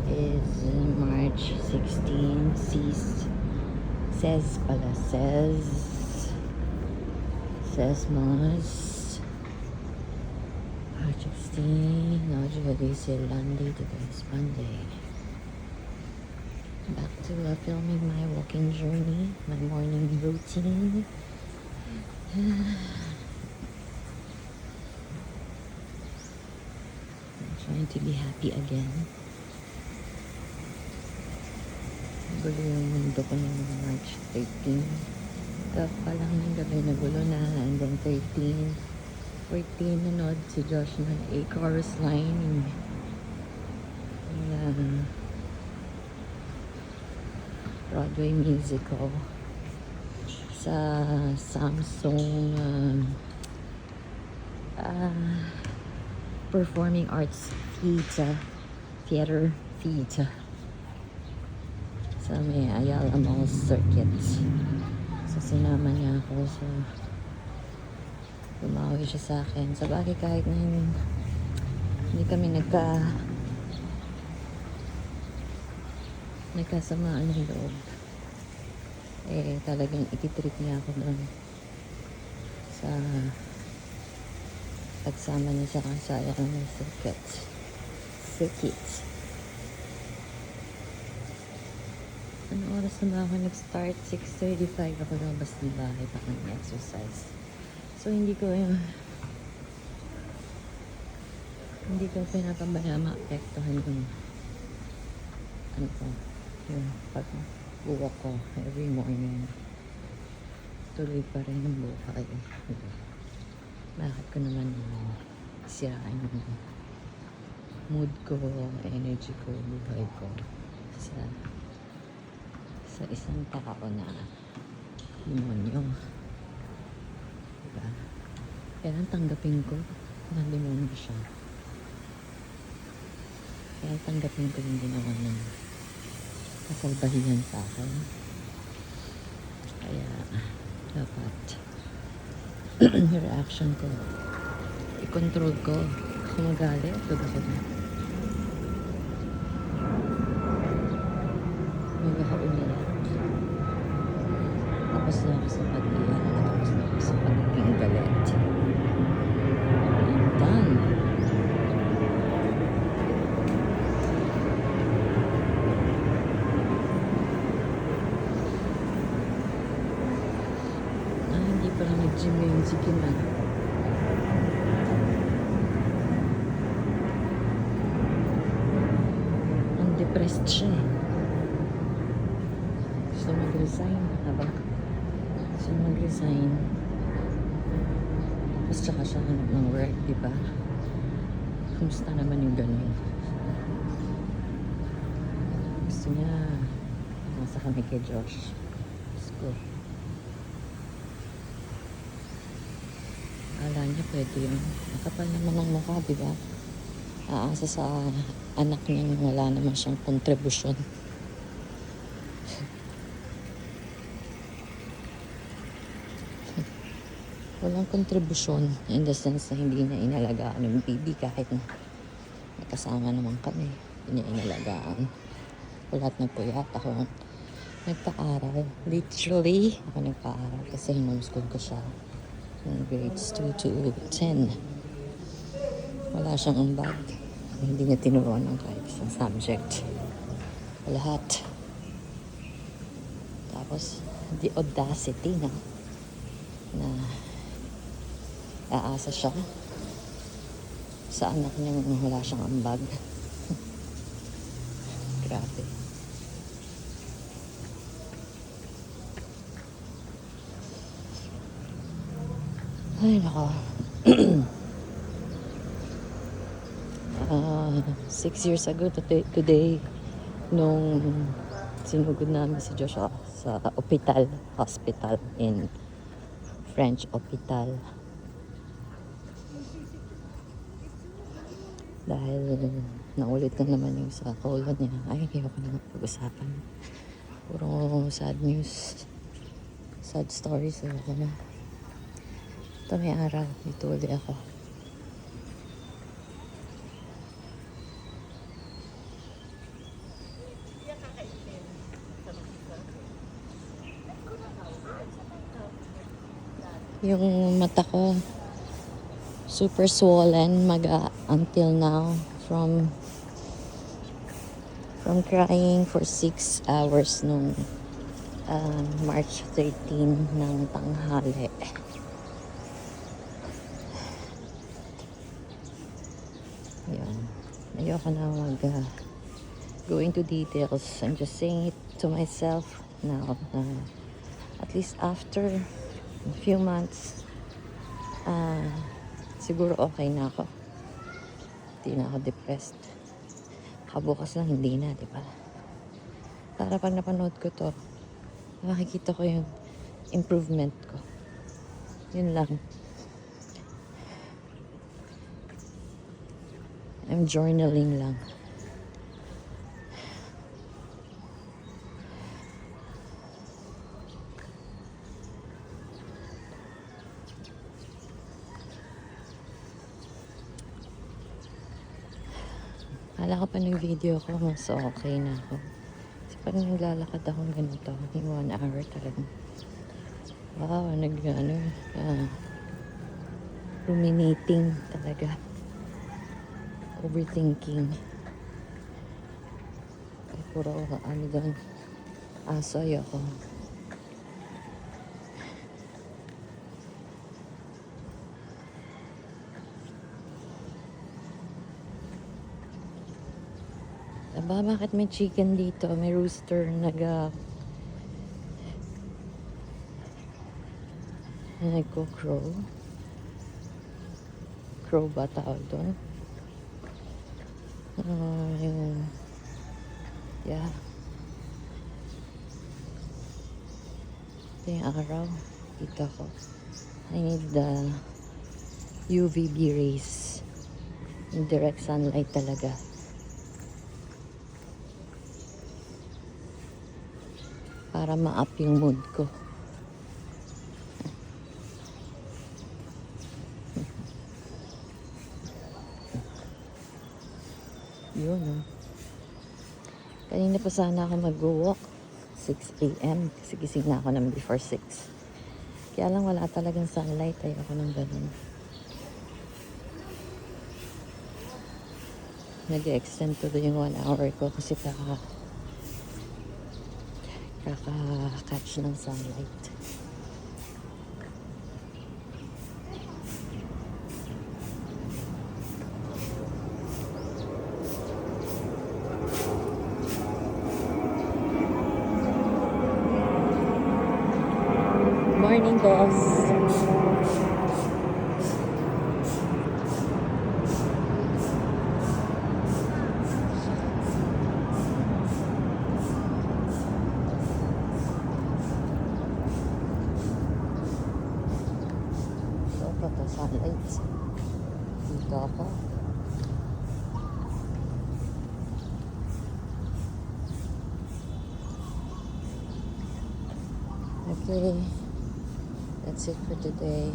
is March 16. Says Mars. March 16. Oggi is Irlandi. Today is Monday. Back to filming my walking journey, my morning routine. I'm trying to be happy again. Gulo yung mundo ko ng March 13. Kapalang ng gabi na gulo na. And then 13, 14, nanood si Josh ng A Chorus Line. Broadway musical sa Samsung Performing Arts Theater sa may Ayala Mall Circuit. So sinama niya ako, so bumawi siya sa akin. Sa bagay, kahit na hindi kami nagkasamaan ng loob, eh talagang ititrip niya ako doon sa pagsama niya sa Ayala Mall Circuit. Ano oras na ba ako nag-start? 6:35 ako lumabas ng bahay para mag-exercise. So hindi ko pinapabaya maapektuhan yung pag-walk ko every morning. Tuloy pa rin ang buhay. Bakit ko naman sirain yung mood ko, energy ko, buhay ko sa isang tao na demonyo. Diba? Kailan tanggapin ko na demonyo siya. Kaya tanggapin ko yung ginawa ng kasalbahiyan sa akin. Kaya dapat yung reaction ko, i-control ko. Kung magalit, huwag ako na. Huwag ako umiyak. Tapos na ako sa pag-iyak. Tapos na ako sa pagiging galit. I'm done. Hindi pala nag-gym ngayon si Kim na. Depressed siya eh. Gusto mag-resign. Gusto mag-resign. Tapos tsaka siya hanap ng work, diba? Kumusta naman yung ganun? Gusto niya nasa kami kay Josh. Gusto. Akala niya pwede yun. Nakapal naman ang mukha, diba? Aasa sa anak niya nang wala naman siyang kontribusyon. Walang kontribusyon in the sense na hindi niya inalagaan yung baby kahit na nakasama naman kami. Hindi niya inalagaan. Wala't nagpuyat ako. Nagpa-aral. Literally, ako nagpa-aral kasi homeschool ko siya from grades 2 to 10. Wala siyang ambag. Hindi niya tinuruan ng kahit isang subject. Lahat. Tapos, the audacity na aasa siya sa anak niya nang wala siyang ambag. Grabe. Ay, nako. 6 years ago today nung sinugod namin si Joshua sa hospital in French Hospital dahil naulit na naman yung sa colon niya. Ay, hindi ako na pag-usapan. Puro sad news, sad stories. Ako na ito may araw dito ulit ako. Yung mata ko, super swollen until now from crying for 6 hours nung March 13 ng tanghali. Yun. Ayoko na go into details. I'm just saying it to myself now. At least after a few months, siguro okay na ako. Hindi na ako depressed. Kabukas lang, hindi na, di ba? Para pag napanood ko to, makikita ko yung improvement ko. Yun lang. I'm journaling lang. Kala ko pa nag-video ko, mas okay na ako. Kasi parang naglalakad akong ganito, yung 1 hour talaga. Wow, ruminating talaga. Overthinking. Ay, puro doon. Aso, ayoko. Aba, bakit may chicken dito? May rooster nagko-crow. Crow ba tawag doon? Yeah. Ito yung araw. Dito ako. I need the UVB rays. Yung direct sunlight talaga. Para ma-up yung mood ko. Yun, oh. Kanina pa sana ako mag-walk. 6 a.m. Kasi gising na ako ng before 6. Kaya lang wala talagang sunlight. Ayoko ng ganun. Nag-extend to yung 1 hour ko kasi kaka-catch ng sunlight. Morning, boss. Sunlight. Dito ako. Okay. That's it for today.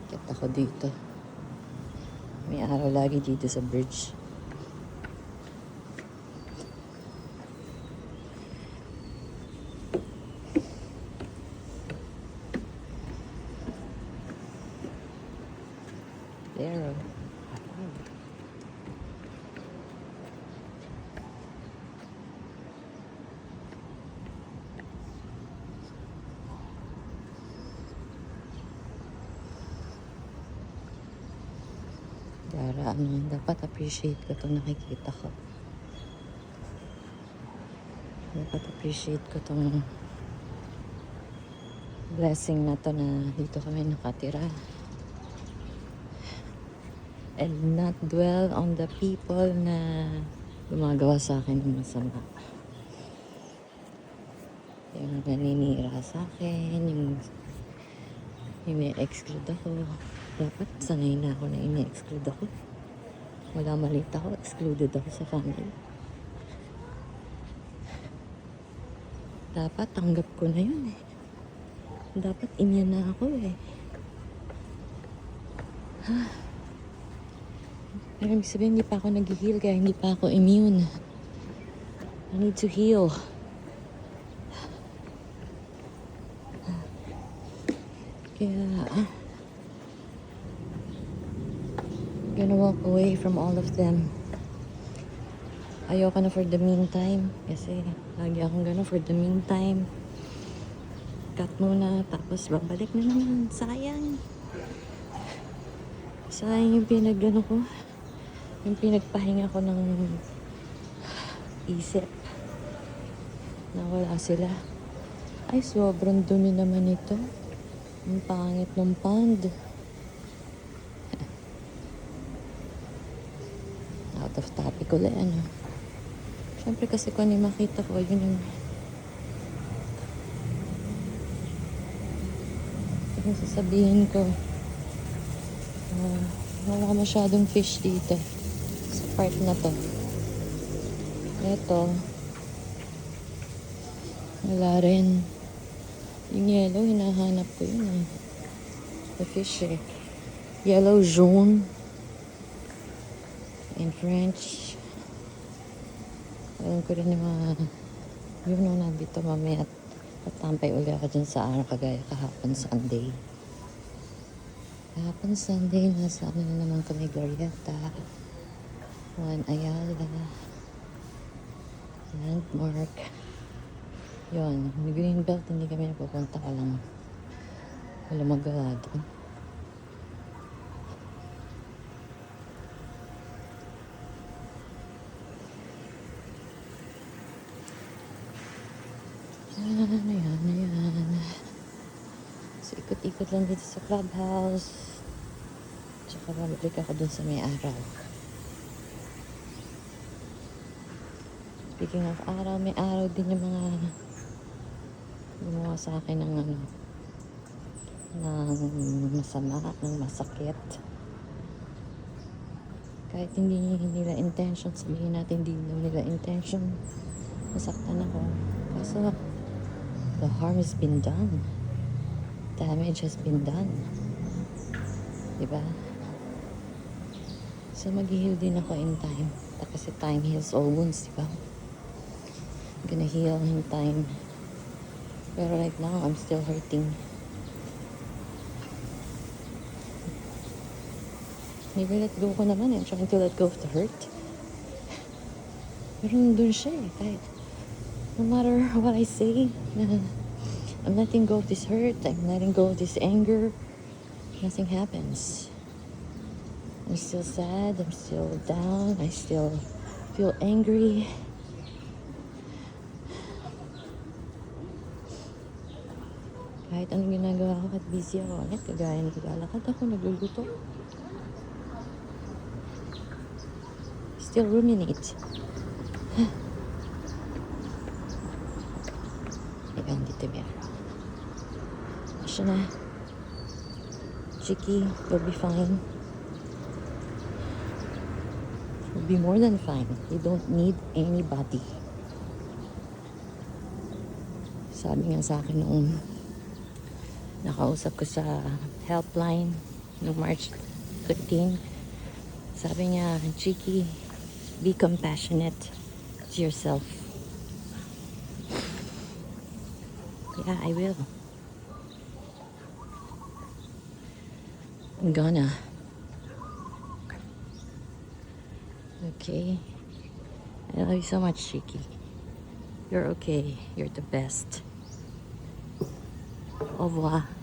Kit ako dito. May araw lagi dito sa bridge. There. Dapat appreciate ko itong nakikita ko. Dapat appreciate ko itong blessing na to na dito kami nakatira. And not dwell on the people na gumagawa sa akin ng masama. Yung naninira sa akin, yung ini-exclude ako. Dapat sanay na ako na ini-exclude ako. Wala malit ako, excluded ako sa family. Dapat tanggap ko na yun eh. Dapat immune na ako eh. Pero ibig sabihin, hindi pa ako nag-heal kaya hindi pa ako immune. I need to heal. Kaya, gonna walk away from all of them. Ayoko na for the meantime. Kasi lagi akong gano'n for the meantime. Cut muna, tapos babalik na naman. Sayang. Sayang yung pinag-ano ko. Yung pinagpahinga ko ng isip. Na wala sila. Ay, sobrang dumi naman ito. Ang pangit ng pond. Out of topic ulit, ano. Siyempre kasi kung ano makita ko, yun yung sasabihin ko. Wala masyadong fish dito. Sa part na to. Ito. Wala rin. Yung yellow, hinahanap ko yun eh. The fish eh. Yellow jaune. In French. Alam ko rin yung mga yun nung nandito mamaya at patampay uli ako dyan sa araw kagaya kahapon Sunday. Kahapon Sunday, nasa ano na naman kami Glorieta. Juan Ayala. Landmark. Yun, may green belt, hindi kami napupunta ka lang. Wala magawa doon. Ayan. So, ikot-ikot lang dito sa clubhouse. Tsaka babalik ako dun sa may araw. Speaking of araw, may araw din yung mga gumawa sa akin ng ng masama, ng masakit. Kahit hindi nila intention, sabihin natin hindi nila intention, masaktan ako. Kaso, the harm has been done. Damage has been done. Diba? So, mag-heal din ako in time. Kasi time heals all wounds, diba? I'm gonna heal in time. Pero right now, I'm still hurting. Maybe let go ko naman eh. I'm trying to let go of the hurt. Pero nandun siya eh. Kahit no matter what I say, I'm letting go of this hurt. I'm letting go of this anger. Nothing happens. I'm still sad. I'm still down. I still feel angry. Kahit anong ginagawa ko, kahit busy ako, ulit, kagaya naglalakad ako, nagluluto. Still ruminate. Ayan, dito meron. Asya na. Chicky, you'll be fine. You'll be more than fine. You don't need anybody. Sabi nga sa akin noong nakausap ko sa helpline noong March 13, sabi niya, Chicky, be compassionate to yourself. Yeah, I will. I'm gonna. Okay. I love you so much, Chicky. You're okay. You're the best. Au revoir.